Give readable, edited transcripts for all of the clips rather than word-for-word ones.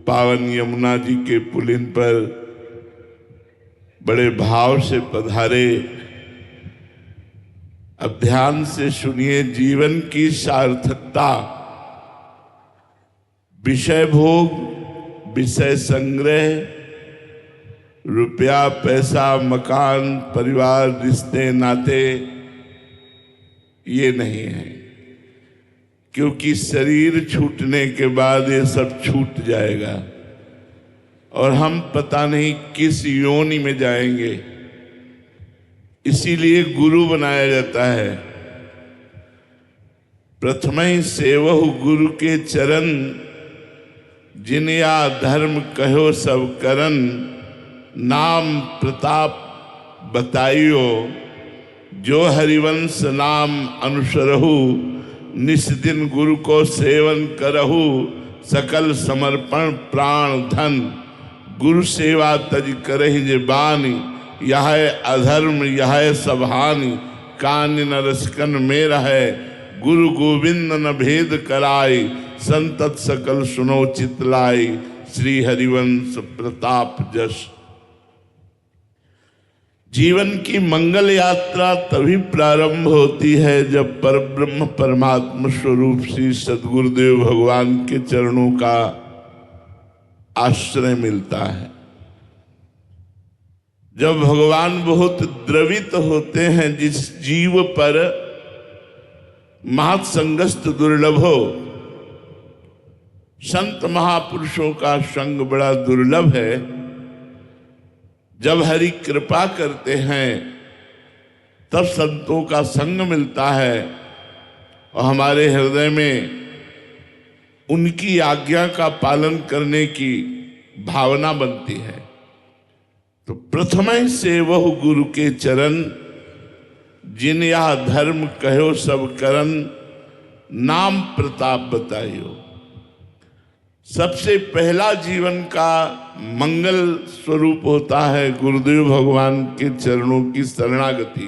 पावन यमुना जी के पुलिन पर बड़े भाव से पधारे। अब ध्यान से सुनिए जीवन की सार्थकता। विषय भोग, विषय संग्रह, रुपया पैसा मकान परिवार रिश्ते नाते ये नहीं है, क्योंकि शरीर छूटने के बाद ये सब छूट जाएगा और हम पता नहीं किस योनि में जाएंगे। इसीलिए गुरु बनाया जाता है। प्रथमहि सेवहु गुरु के चरण, जिन या धर्म कहो सब करन, नाम प्रताप बताइयो, जो हरिवंश नाम अनुसरहु, निस दिन गुरु को सेवन करहु, सकल समर्पण प्राण धन, गुरु सेवा तज करहि जे बानी, यह अधर्म यह सब हानि, कान न रसकन में रहे, गुरु गोविंद न भेद कराई, संतत सकल सुनो चितलाई, श्री हरिवंश प्रताप जस। जीवन की मंगल यात्रा तभी प्रारंभ होती है जब परब्रह्म परमात्मा स्वरूप श्री सद्गुरुदेव भगवान के चरणों का आश्रय मिलता है। जब भगवान बहुत द्रवित होते हैं, जिस जीव पर महत्संगस्त दुर्लभो, संत महापुरुषों का संग बड़ा दुर्लभ है। जब हरि कृपा करते हैं तब संतों का संग मिलता है और हमारे हृदय में उनकी आज्ञा का पालन करने की भावना बनती है। तो प्रथम से वह गुरु के चरण, जिन यह धर्म कहो सब करन, नाम प्रताप बताइयो। सबसे पहला जीवन का मंगल स्वरूप होता है गुरुदेव भगवान के चरणों की शरणागति।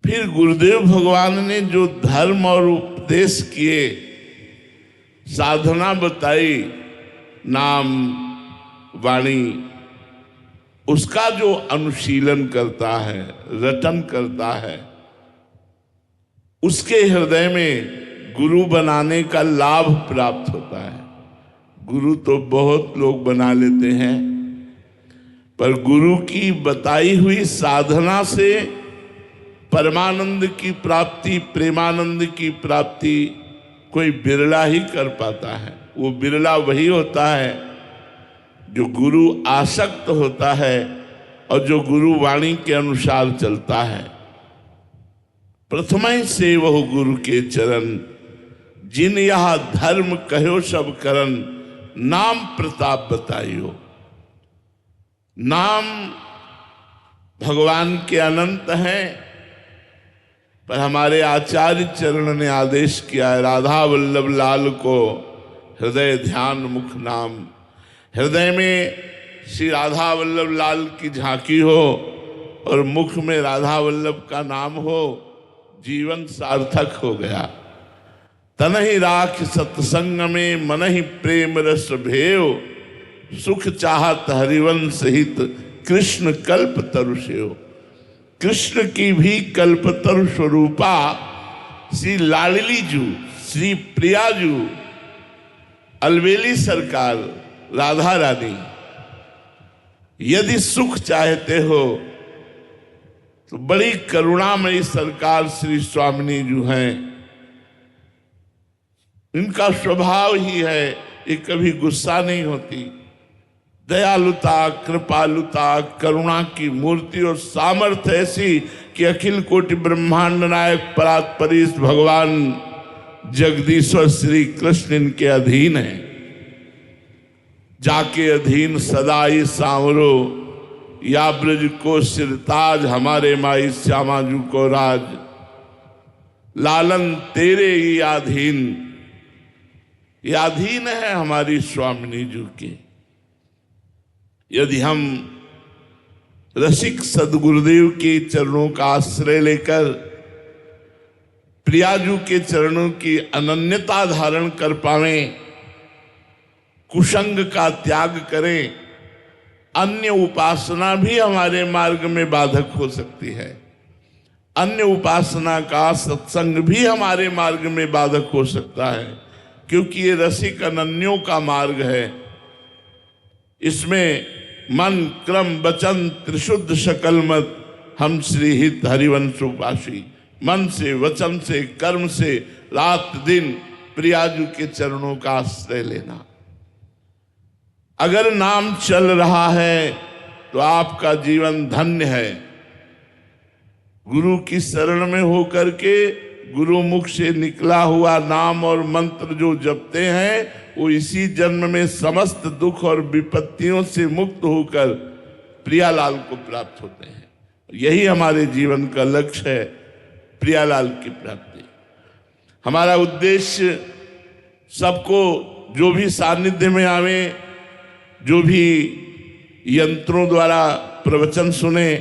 फिर गुरुदेव भगवान ने जो धर्म और उपदेश किए, साधना बताई, नाम वाणी, उसका जो अनुशीलन करता है, रटन करता है, उसके हृदय में गुरु बनाने का लाभ प्राप्त होता है। गुरु तो बहुत लोग बना लेते हैं, पर गुरु की बताई हुई साधना से परमानंद की प्राप्ति, प्रेमानंद की प्राप्ति कोई बिरला ही कर पाता है। वो बिरला वही होता है जो गुरु आसक्त होता है और जो गुरु वाणी के अनुसार चलता है। प्रथम से वह गुरु के चरण, जिन यह धर्म कहो सब करन, नाम प्रताप बताइयो। नाम भगवान के अनंत हैं, पर हमारे आचार्य चरण ने आदेश किया है, राधा वल्लभ लाल को हृदय ध्यान मुख नाम। हृदय में श्री राधा वल्लभ लाल की झांकी हो और मुख में राधा वल्लभ का नाम हो, जीवन सार्थक हो गया। तनहि राख सत्संग में मनहि प्रेम रस भेव, सुख चाहत हरिवंश हित, कृष्ण कल्प तरु सेव। कृष्ण की भी कल्पतरु स्वरूपा श्री लाडली जू, श्री प्रिया जू, अलवेली सरकार राधा रानी, यदि सुख चाहते हो तो बड़ी करुणामयी सरकार श्री स्वामिनी जू हैं। इनका स्वभाव ही है, ये कभी गुस्सा नहीं होती। दयालुता, कृपालुता, करुणा की मूर्ति और सामर्थ्य ऐसी कि अखिल कोटि ब्रह्मांड नायक परात्परीश भगवान जगदीश्वर श्री कृष्ण इनके अधीन है। जाके अधीन सदाई सांवरो, या ब्रज को सिरताज, हमारे माई श्यामाजू को राज, लालन तेरे ही अधीन। ये अधीन है हमारी स्वामिनी जी के। यदि हम रसिक सदगुरुदेव के चरणों का आश्रय लेकर प्रियाजू के चरणों की अनन्यता धारण कर पावें, कुसंग का त्याग करें। अन्य उपासना भी हमारे मार्ग में बाधक हो सकती है, अन्य उपासना का सत्संग भी हमारे मार्ग में बाधक हो सकता है, क्योंकि ये रसिक अनन्यों का मार्ग है। इसमें मन क्रम वचन त्रिशुद्ध सकल मत हम श्री हित हरिवंश उपासी। मन से, वचन से, कर्म से रात दिन प्रियाजू के चरणों का आश्रय लेना। अगर नाम चल रहा है तो आपका जीवन धन्य है। गुरु की शरण में होकर के गुरु मुख से निकला हुआ नाम और मंत्र जो जपते हैं, वो इसी जन्म में समस्त दुख और विपत्तियों से मुक्त होकर प्रियालाल को प्राप्त होते हैं। यही हमारे जीवन का लक्ष्य है, प्रियालाल की प्राप्ति। हमारा उद्देश्य सबको जो भी सानिध्य में आवे, जो भी यंत्रों द्वारा प्रवचन सुने,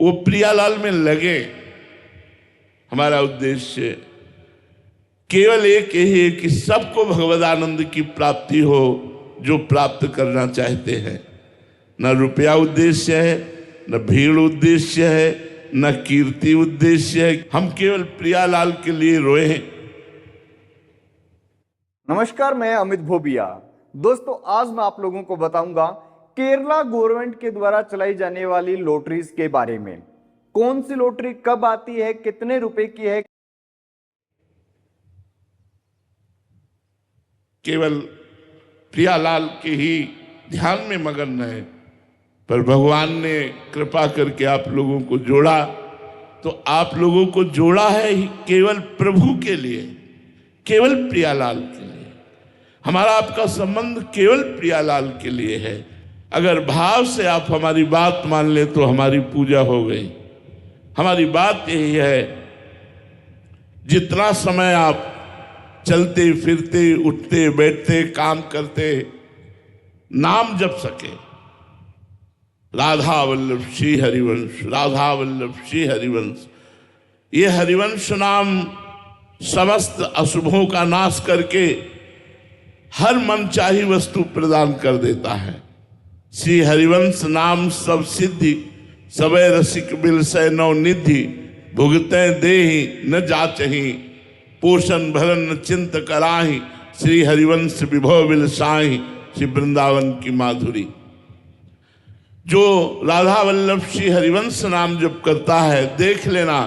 वो प्रियालाल में लगे। हमारा उद्देश्य केवल एक ही है कि सबको भगवद आनंद की प्राप्ति हो, जो प्राप्त करना चाहते हैं। न रुपया उद्देश्य है, न भीड़ उद्देश्य है, न कीर्ति उद्देश्य है। हम केवल प्रियालाल के लिए रोए हैं। नमस्कार, मैं अमित भोबिया। दोस्तों, आज मैं आप लोगों को बताऊंगा केरला गवर्नमेंट के द्वारा चलाई जाने वाली लॉटरीज के बारे में। कौन सी लॉटरी कब आती है, कितने रुपए की है। केवल प्रियालाल के ही ध्यान में मगन रहे, पर भगवान ने कृपा करके आप लोगों को जोड़ा, तो आप लोगों को जोड़ा है केवल प्रभु के लिए, केवल प्रियालाल के लिए। हमारा आपका संबंध केवल प्रियालाल के लिए है। अगर भाव से आप हमारी बात मान ले तो हमारी पूजा हो गई। हमारी बात यही है, जितना समय आप चलते फिरते, उठते बैठते, काम करते, नाम जप सके, राधा वल्लभ श्री हरिवंश, राधा वल्लभ श्री हरिवंश। ये हरिवंश नाम समस्त अशुभों का नाश करके हर मनचाही वस्तु प्रदान कर देता है। श्री हरिवंश नाम सब सिद्धि, सबे रसिक बिलसै नौ निधि, भुगते देहि न जाचहि, पोषण भरन चिंत कराहि, श्री हरिवंश विभव बिलसाहि, श्री वृंदावन की माधुरी। जो राधा वल्लभ श्री हरिवंश नाम जप करता है, देख लेना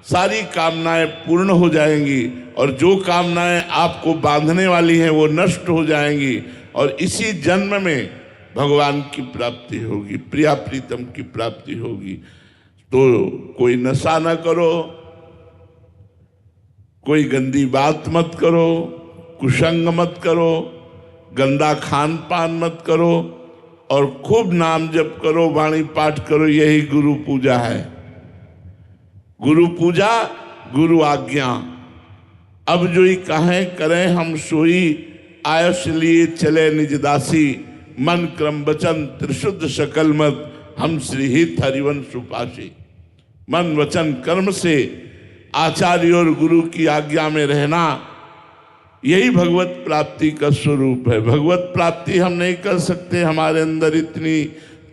सारी कामनाएं पूर्ण हो जाएंगी, और जो कामनाएं आपको बांधने वाली हैं वो नष्ट हो जाएंगी, और इसी जन्म में भगवान की प्राप्ति होगी, प्रिया प्रीतम की प्राप्ति होगी। तो कोई नशा न करो, कोई गंदी बात मत करो, कुसंग मत करो, गंदा खान पान मत करो, और खूब नाम जप करो, वाणी पाठ करो। यही गुरु पूजा है। गुरु पूजा, गुरु आज्ञा। अब जो ही कहें करें हम सोई, आयुष लिए चले निज दासी, मन क्रम वचन त्रिशुद्ध सकल मत हम श्री हित हरिवंश उपासी। मन वचन कर्म से आचार्य और गुरु की आज्ञा में रहना, यही भगवत प्राप्ति का स्वरूप है। भगवत प्राप्ति हम नहीं कर सकते, हमारे अंदर इतनी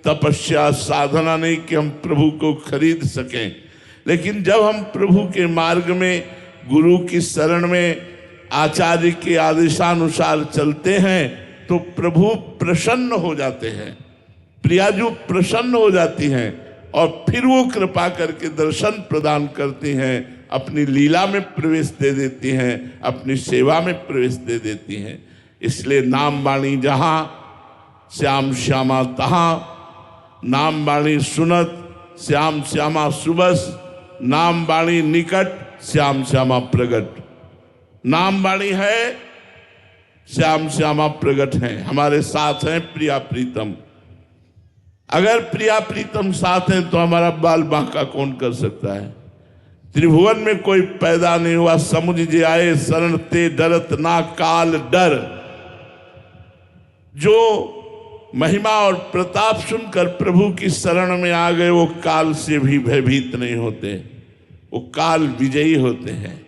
तपस्या साधना नहीं कि हम प्रभु को खरीद सकें। लेकिन जब हम प्रभु के मार्ग में, गुरु की शरण में, आचार्य के आदेशानुसार चलते हैं, तो प्रभु प्रसन्न हो जाते हैं, प्रियाजू प्रसन्न हो जाती हैं, और फिर वो कृपा करके दर्शन प्रदान करती हैं, अपनी लीला में प्रवेश दे देती हैं, अपनी सेवा में प्रवेश दे देती हैं। इसलिए नाम वाणी जहाँ, श्याम श्यामा तहाँ, नाम वाणी सुनत, श्याम श्यामा सुबस, नाम वाणी निकट, श्याम श्यामा प्रगट। नाम वाणी है, श्याम श्यामा प्रगट हैं, हमारे साथ हैं प्रिया प्रीतम। अगर प्रिया प्रीतम साथ हैं तो हमारा बाल बांका कौन कर सकता है। त्रिभुवन में कोई पैदा नहीं हुआ, समुझ जे आए शरण ते डरत ना काल डर। जो महिमा और प्रताप सुनकर प्रभु की शरण में आ गए, वो काल से भी भयभीत नहीं होते। वो काल विजयी होते हैं।